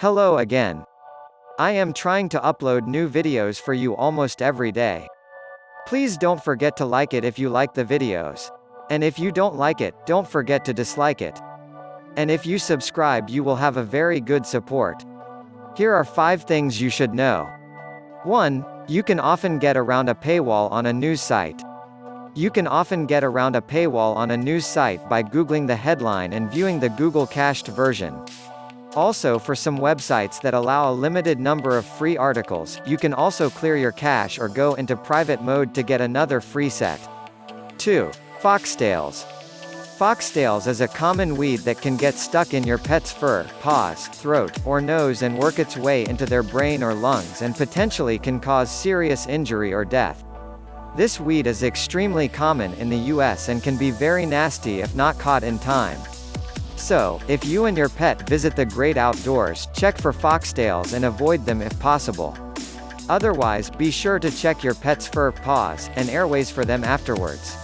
Hello again. I am trying to upload new videos for you almost every day. Please don't forget to like it if you like the videos. And if you don't like it, don't forget to dislike it. And if you subscribe, you will have a very good support. Here are 5 things you should know. 1. You can often get around a paywall on a news site. You can often get around a paywall on a news site by Googling the headline and viewing the Google cached version. Also, for some websites that allow a limited number of free articles, you can also clear your cache or go into private mode to get another free set. 2. Foxtails. Foxtails is a common weed that can get stuck in your pet's fur, paws, throat, or nose and work its way into their brain or lungs and potentially can cause serious injury or death. This weed is extremely common in the US and can be very nasty if not caught in time. So, if you and your pet visit the great outdoors, check for foxtails and avoid them if possible. Otherwise, be sure to check your pet's fur, paws, and airways for them afterwards.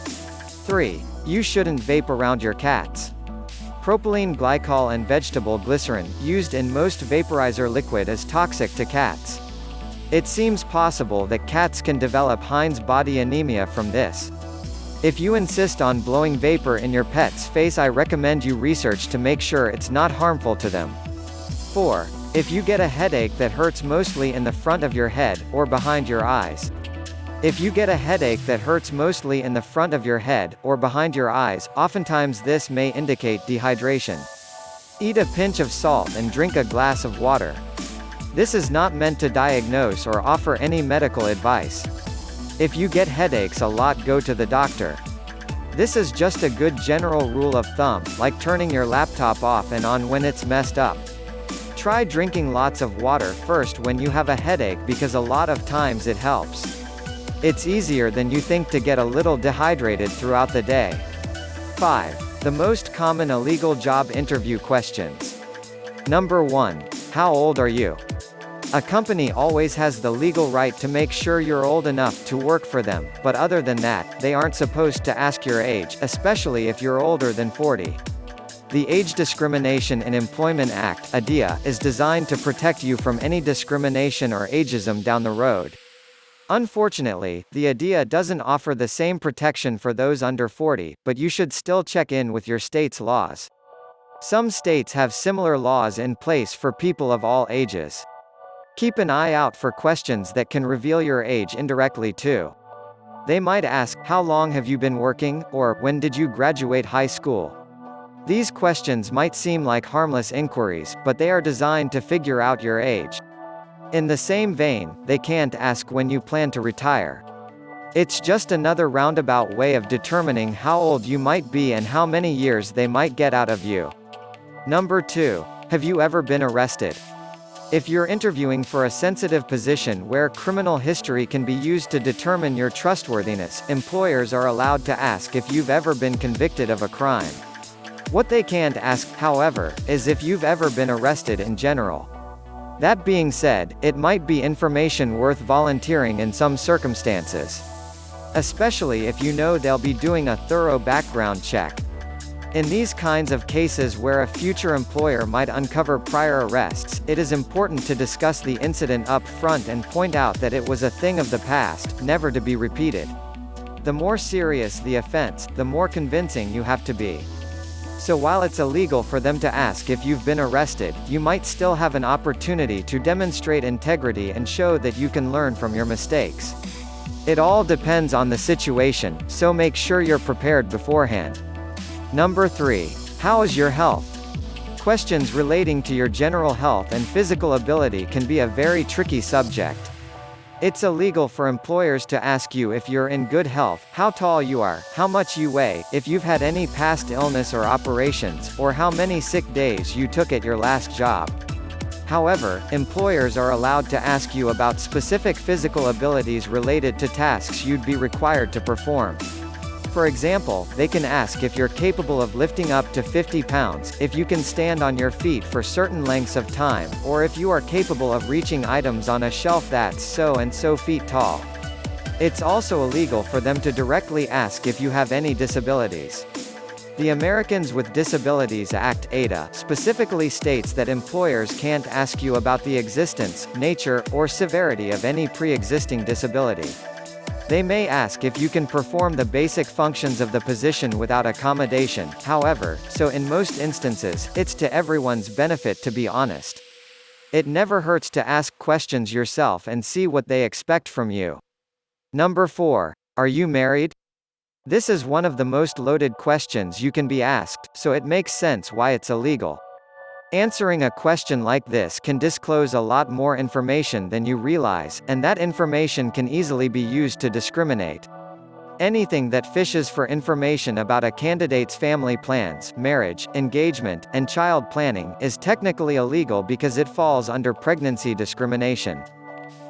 3. You shouldn't vape around your cats. Propylene glycol and vegetable glycerin, used in most vaporizer liquid, is toxic to cats. It seems possible that cats can develop Heinz body anemia from this. If you insist on blowing vapor in your pet's face, I recommend you research to make sure it's not harmful to them. 4. If you get a headache that hurts mostly in the front of your head, or behind your eyes. If you get a headache that hurts mostly in the front of your head, or behind your eyes, oftentimes this may indicate dehydration. Eat a pinch of salt and drink a glass of water. This is not meant to diagnose or offer any medical advice. If you get headaches a lot, go to the doctor. This is just a good general rule of thumb, like turning your laptop off and on when it's messed up. Try drinking lots of water first when you have a headache because a lot of times it helps. It's easier than you think to get a little dehydrated throughout the day. 5. The most common illegal job interview questions. Number 1. How old are you? A company always has the legal right to make sure you're old enough to work for them, but other than that, they aren't supposed to ask your age, especially if you're older than 40. The Age Discrimination in Employment Act (ADIA) is designed to protect you from any discrimination or ageism down the road. Unfortunately, the ADIA doesn't offer the same protection for those under 40, but you should still check in with your state's laws. Some states have similar laws in place for people of all ages. Keep an eye out for questions that can reveal your age indirectly too. They might ask, "How long have you been working?" or "When did you graduate high school?" These questions might seem like harmless inquiries, but they are designed to figure out your age. In the same vein, they can't ask when you plan to retire. It's just another roundabout way of determining how old you might be and how many years they might get out of you. Number 2. Have you ever been arrested? If you're interviewing for a sensitive position where criminal history can be used to determine your trustworthiness, employers are allowed to ask if you've ever been convicted of a crime. What they can't ask, however, is if you've ever been arrested in general. That being said, it might be information worth volunteering in some circumstances. Especially if you know they'll be doing a thorough background check. In these kinds of cases where a future employer might uncover prior arrests, it is important to discuss the incident up front and point out that it was a thing of the past, never to be repeated. The more serious the offense, the more convincing you have to be. So while it's illegal for them to ask if you've been arrested, you might still have an opportunity to demonstrate integrity and show that you can learn from your mistakes. It all depends on the situation, so make sure you're prepared beforehand. Number 3. How is your health? Questions relating to your general health and physical ability can be a very tricky subject. It's illegal for employers to ask you if you're in good health, how tall you are, how much you weigh, if you've had any past illness or operations, or how many sick days you took at your last job. However, employers are allowed to ask you about specific physical abilities related to tasks you'd be required to perform. For example, they can ask if you're capable of lifting up to 50 pounds, if you can stand on your feet for certain lengths of time, or if you are capable of reaching items on a shelf that's so and so feet tall. It's also illegal for them to directly ask if you have any disabilities. The Americans with Disabilities Act (ADA) specifically states that employers can't ask you about the existence, nature, or severity of any pre-existing disability. They may ask if you can perform the basic functions of the position without accommodation, however, so in most instances, it's to everyone's benefit to be honest. It never hurts to ask questions yourself and see what they expect from you. Number 4. Are you married? This is one of the most loaded questions you can be asked, so it makes sense why it's illegal. Answering a question like this can disclose a lot more information than you realize, and that information can easily be used to discriminate. Anything that fishes for information about a candidate's family plans, marriage, engagement, and child planning is technically illegal because it falls under pregnancy discrimination.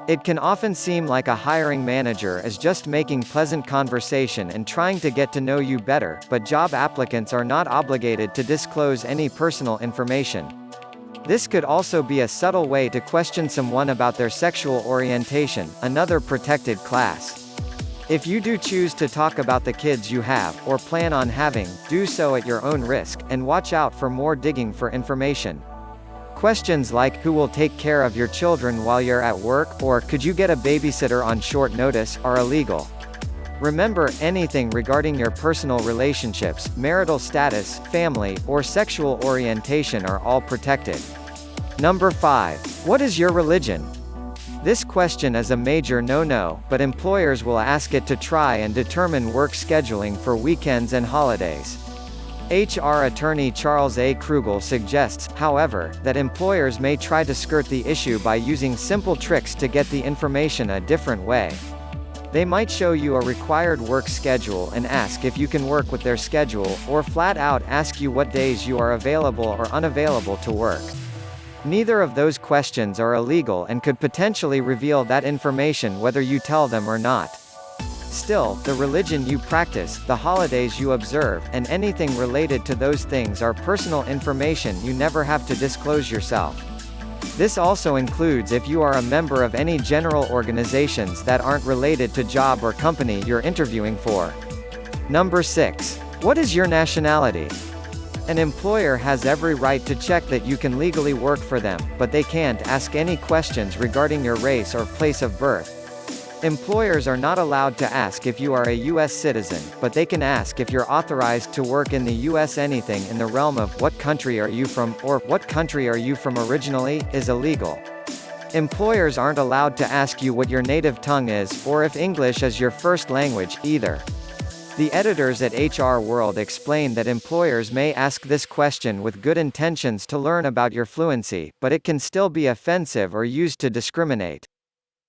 It can often seem like a hiring manager is just making pleasant conversation and trying to get to know you better, but job applicants are not obligated to disclose any personal information. This could also be a subtle way to question someone about their sexual orientation, another protected class. If you do choose to talk about the kids you have, or plan on having, do so at your own risk, and watch out for more digging for information. Questions like, who will take care of your children while you're at work, or, could you get a babysitter on short notice, are illegal. Remember, anything regarding your personal relationships, marital status, family, or sexual orientation are all protected. Number 5. What is your religion? This question is a major no-no, but employers will ask it to try and determine work scheduling for weekends and holidays. HR attorney Charles A. Krugel suggests, however, that employers may try to skirt the issue by using simple tricks to get the information a different way. They might show you a required work schedule and ask if you can work with their schedule, or flat out ask you what days you are available or unavailable to work. Neither of those questions are illegal and could potentially reveal that information whether you tell them or not. Still, the religion you practice, the holidays you observe, and anything related to those things are personal information you never have to disclose yourself. This also includes if you are a member of any general organizations that aren't related to job or company you're interviewing for. Number 6. What is your nationality? An employer has every right to check that you can legally work for them, but they can't ask any questions regarding your race or place of birth. Employers are not allowed to ask if you are a U.S. citizen, but they can ask if you're authorized to work in the U.S. Anything in the realm of "what country are you from" or "what country are you from originally" is illegal. Employers aren't allowed to ask you what your native tongue is, or if English is your first language, either. The editors at HR World explain that employers may ask this question with good intentions to learn about your fluency, but it can still be offensive or used to discriminate.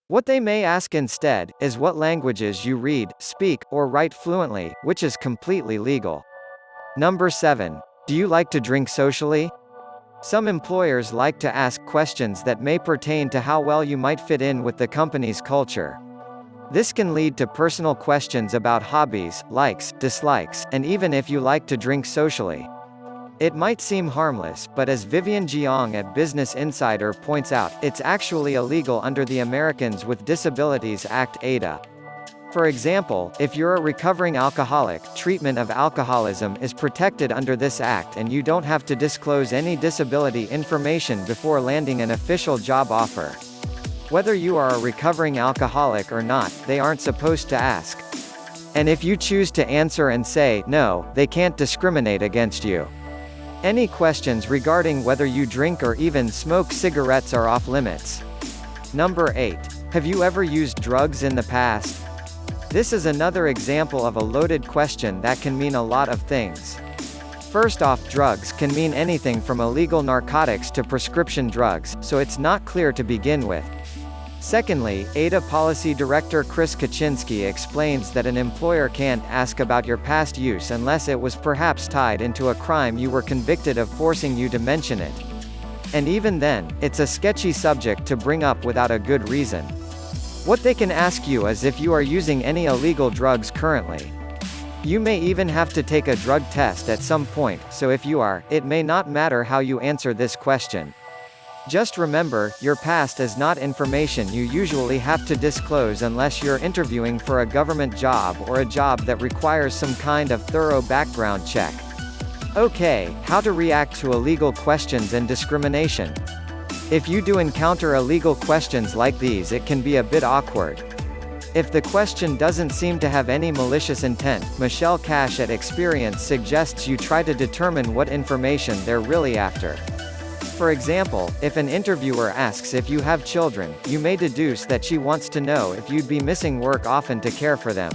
What they may ask instead, is what languages you read, speak, or write fluently, which is completely legal. Number 7. Do you like to drink socially? Some employers like to ask questions that may pertain to how well you might fit in with the company's culture. This can lead to personal questions about hobbies, likes, dislikes, and even if you like to drink socially. It might seem harmless, but as Vivian Jiang at Business Insider points out, it's actually illegal under the Americans with Disabilities Act (ADA). For example, if you're a recovering alcoholic, treatment of alcoholism is protected under this act and you don't have to disclose any disability information before landing an official job offer. Whether you are a recovering alcoholic or not, they aren't supposed to ask. And if you choose to answer and say no, they can't discriminate against you. Any questions regarding whether you drink or even smoke cigarettes are off limits. Number 8. Have you ever used drugs in the past? This is another example of a loaded question that can mean a lot of things. First off, drugs can mean anything from illegal narcotics to prescription drugs, so it's not clear to begin with. Secondly, ADA Policy Director Chris Kaczynski explains that an employer can't ask about your past use unless it was perhaps tied into a crime you were convicted of forcing you to mention it. And even then, it's a sketchy subject to bring up without a good reason. What they can ask you is if you are using any illegal drugs currently. You may even have to take a drug test at some point, so if you are, it may not matter how you answer this question. Just remember, your past is not information you usually have to disclose unless you're interviewing for a government job or a job that requires some kind of thorough background check. Okay, how to react to illegal questions and discrimination. If you do encounter illegal questions like these, it can be a bit awkward. If the question doesn't seem to have any malicious intent, Michelle Cash at Experience suggests you try to determine what information they're really after. For example, if an interviewer asks if you have children, you may deduce that she wants to know if you'd be missing work often to care for them.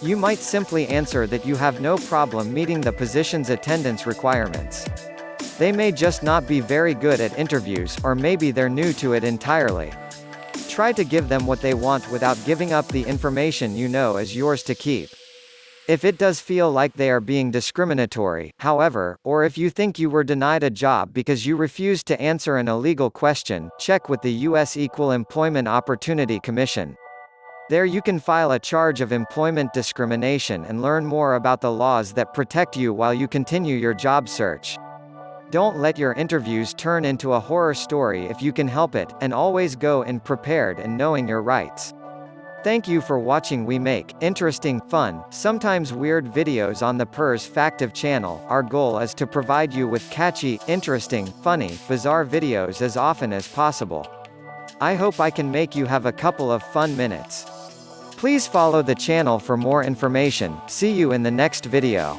You might simply answer that you have no problem meeting the position's attendance requirements. They may just not be very good at interviews, or maybe they're new to it entirely. Try to give them what they want without giving up the information you know is yours to keep. If it does feel like they are being discriminatory, however, or if you think you were denied a job because you refused to answer an illegal question, check with the U.S. Equal Employment Opportunity Commission. There you can file a charge of employment discrimination and learn more about the laws that protect you while you continue your job search. Don't let your interviews turn into a horror story if you can help it, and always go in prepared and knowing your rights. Thank you for watching. We make interesting, fun, sometimes weird videos on the persFACTive channel. Our goal is to provide you with catchy, interesting, funny, bizarre videos as often as possible. I hope I can make you have a couple of fun minutes. Please follow the channel for more information. See you in the next video.